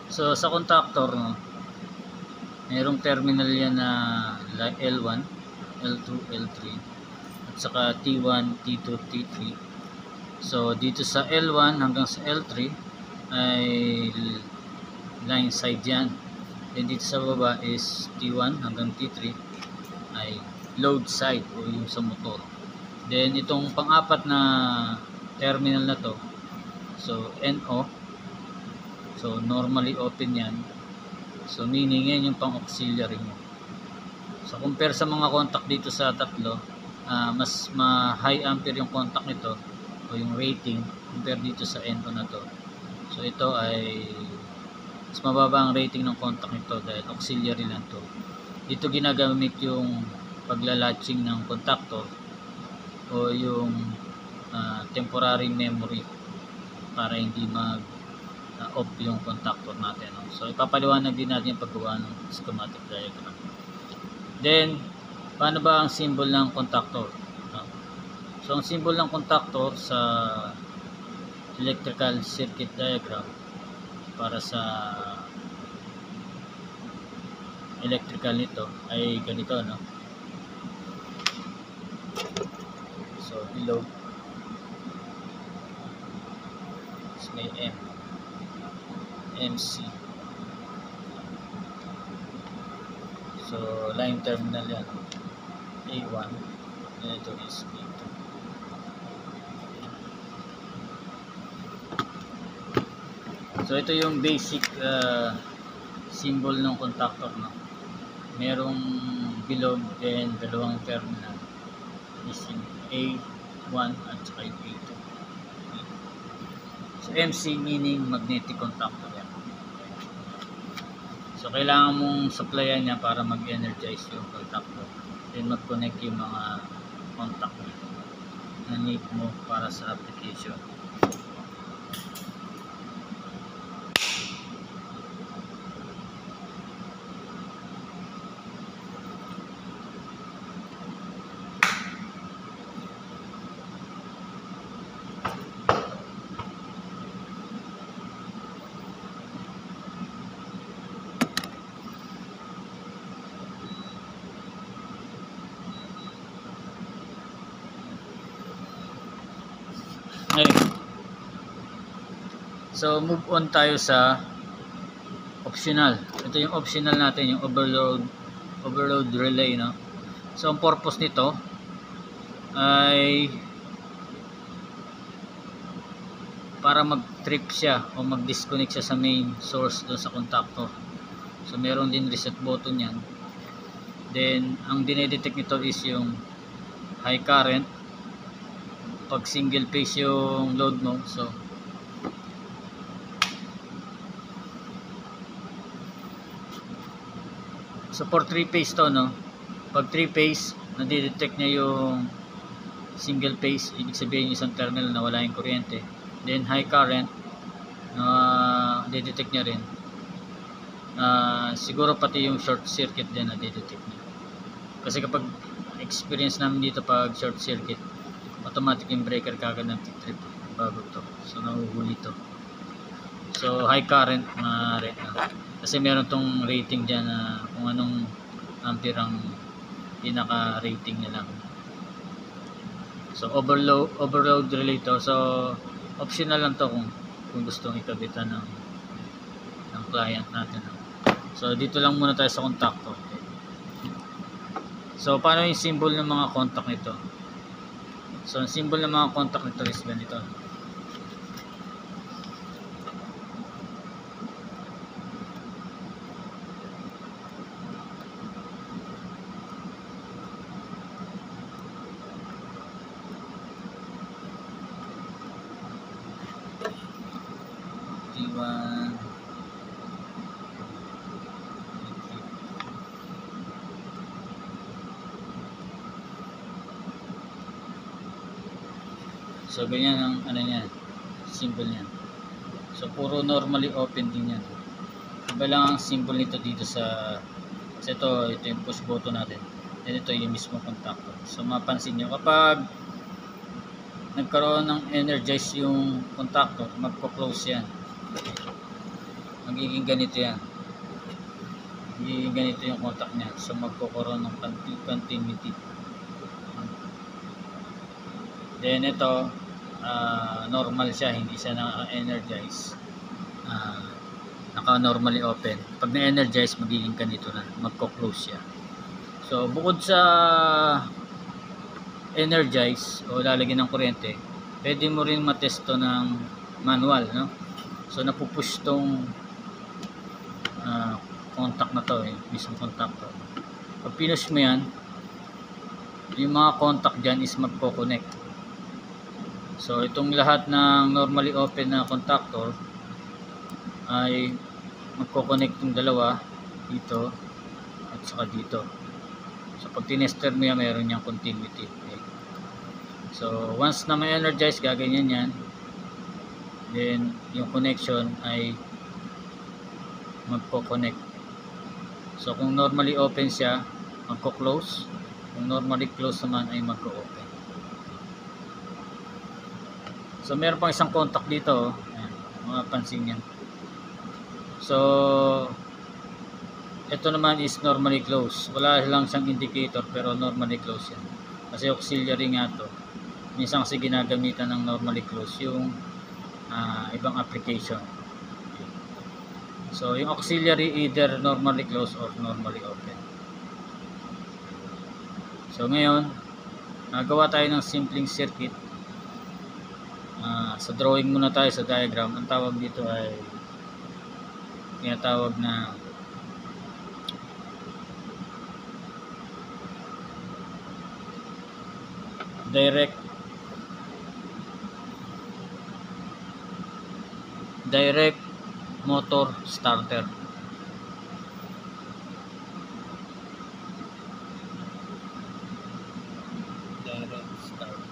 So sa contactor, no, mayroong terminal yan na L1, L2, L3 at saka T1, T2, T3. So dito sa L1 hanggang sa L3 ay line side yan. Then dito sa baba is T1 hanggang T3 ay load side o yung sa motor. Then itong pang-apat na terminal na to, so NO, so normally open yan. So meaning yan yung pang auxiliary mo. So compare sa mga contact dito sa tatlo, mas high ampere yung contact nito o yung rating compare dito sa NO na to. So ito ay mas mababa ang rating ng contact nito dahil auxiliary lang to. Dito ginagamit yung paglalatching ng contactor o yung temporary memory para hindi mag off yung contactor natin, no? So ipapaliwanag din natin yung paggawa ng schematic diagram. Then paano ba ang symbol ng contactor, no? So ang symbol ng contactor sa electrical circuit diagram para sa electrical nito ay ganito, no? So below is may MC. So line terminal yan, A1, and ito is B2. So ito yung basic symbol ng contactor, no? Merong bilog and dalawang terminal is yung A1 at saka yung A2. So MC meaning magnetic contactor yan. So kailangan mong supplyan niya para mag-energize yung contactor. Then mag-connect yung mga contact na need mo para sa application. So move on tayo sa optional. Ito yung optional natin, yung overload relay, no? So ang purpose nito ay para mag-trip siya o mag-disconnect siya sa main source doon sa contactor. So meron din reset button yan. Then ang dinedetect nito is yung high current pag single phase yung load mo. So for 3 phase to, no? Pag 3 phase, nadidetect niya yung single phase, ibig sabihin yung isang terminal na wala yung kuryente. Then high current, nadidetect niya rin. Siguro pati yung short circuit din nadidetect niya. Kasi kapag experience namin dito pag short circuit, automatic yung breaker kagad ng trip bago to. So nahuhuli to. So high current kasi meron tong rating dyan na kung anong ampere ang pinaka rating nila. So overload relay to. So optional lang to kung gustong ikabitan ng client natin. So dito lang muna tayo sa contactor. So paano yung symbol ng mga contact nito? So ang symbol ng mga contact nito is ganito. So ganyan ang ano niya, symbol niya. So puro normally open din yan. Iba lang ang symbol nito dito sa ito yung push button natin. And ito yung mismo contactor. So mapansin nyo kapag nagkaroon ng energize yung contactor, magpo-close yan. magiging ganito yan. Magiging ganito yung contact niya. So magkakaroon ng continuity. Then ito, normal siya, hindi siya naka-energize. Naka-normally open. Pag na-energize, magiging ganito na, magko-close siya. So bukod sa energize o lalagyan ng kuryente, pwede mo rin matesto ng manual, no? So napupush tong contact na to, mismo contact to. Pag pinush mo yan, yung mga contact dyan is magko-connect. So itong lahat ng normally open na contactor ay magko-connect yung dalawa dito at saka dito. So pag tinester mo yan, mayroon niyang continuity. Okay. So once na may energize, gaganyan yan. Then yung connection ay magko-connect. So kung normally open siya, magko-close. Kung normally close naman ay magko-open. So meron pang isang contact dito, ayan, mapapansin niyan. So ito naman is normally close. Wala lang siyang indicator pero normally close yan. Kasi auxiliary nga to. Minsan kasi ginagamitan ng normally close yung ibang application. Okay. So yung auxiliary either normally close or normally open. So ngayon, nagawa tayo ng simpleng circuit. Sa drawing muna tayo sa diagram. Ang tawag dito ay tinatawag na direct motor starter. Direct starter.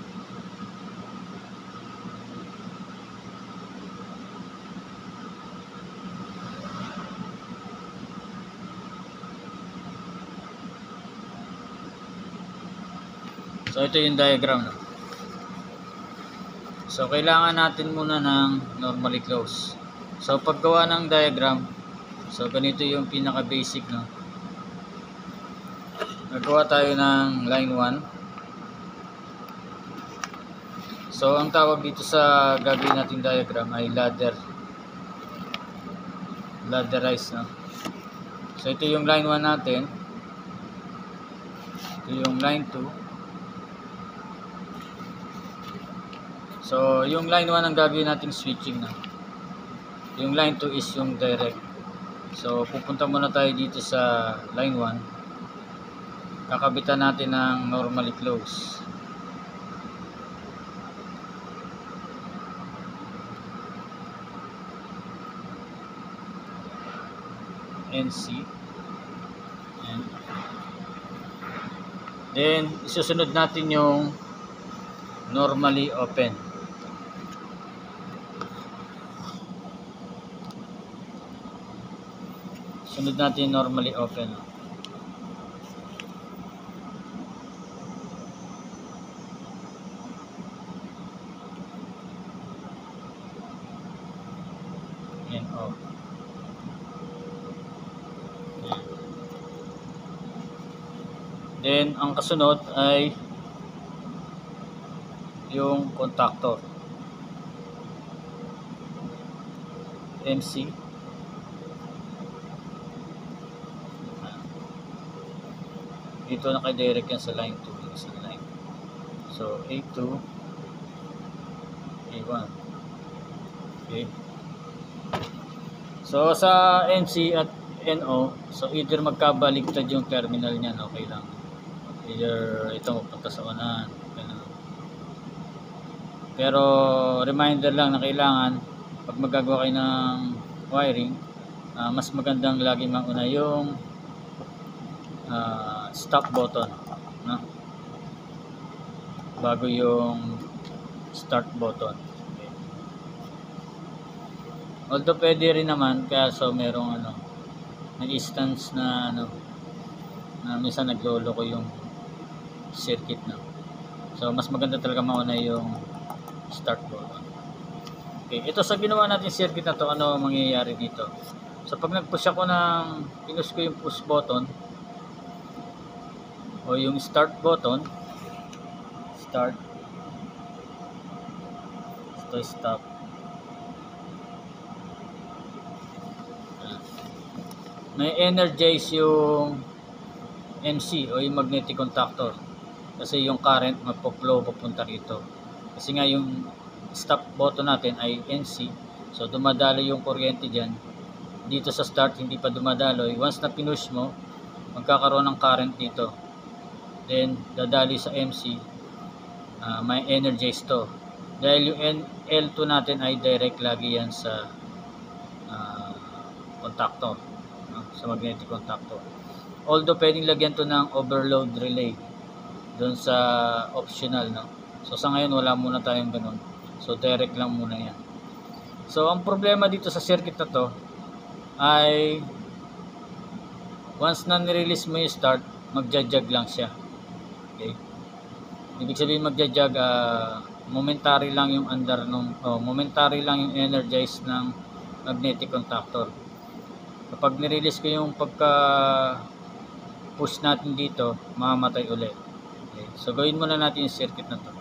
So ito yung diagram, no? So kailangan natin muna ng normally close. So paggawa ng diagram, so ganito yung pinaka basic, no? Nagawa tayo ng line 1. So ang tawag dito sa gagawin nating diagram ay ladderized, no? So ito yung line 1 natin. Ito yung line 2. So, yung line 1 ang gagawin nating switching na. Yung line 2 is yung direct. So, pupunta muna tayo dito sa line 1. Kakabitan natin ng normally close. NC. And then, isusunod natin yung normally open. Sunod natin normally open. And off. Then ang kasunod ay yung contactor. MC. Dito naka-direct yan sa line 2, sa line. So A2, A1. Okay. So sa NC at NO, so either magkabaligtad yung terminal niyan, okay lang. Either ito mapunta sa unahan. Pero reminder lang na kailangan pag magagawa kayo ng wiring, mas magandang lagi mauna yung stop button, no? Bago yung start button. Okay. Although pwede rin naman, kaso merong may instance na na minsan nagloloko yung circuit, no? So mas maganda talaga mauna yung start button. Okay, ito sa ginawa natin circuit na to, ano mangyayari dito? So pag nag-push ako pinush ko yung push button o yung start button, start, ito stop, may energize yung MC o yung magnetic contactor kasi yung current magpo-flow papunta rito. Kasi nga yung stop button natin ay NC, so dumadalo yung kuryente dyan. Dito sa start hindi pa dumadaloy. Once na pinush mo, magkakaroon ng current dito, then dadali sa MC, may energize to dahil yung L2 natin ay direct lagi yan sa contactor, sa magnetic contactor. Although pwedeng lagyan to ng overload relay doon sa optional, no? So sa ngayon wala muna tayong ganun, so direct lang muna yan. So ang problema dito sa circuit na to ay once na nirelease mo yung start, magja-jog lang siya. Okay? Ibig sabihin magja-jog, momentary lang yung momentary lang yung energize ng magnetic contactor. Kapag nirelease ko yung pagka push natin dito, mamamatay ulit. Okay? So gawin muna natin yung circuit na to.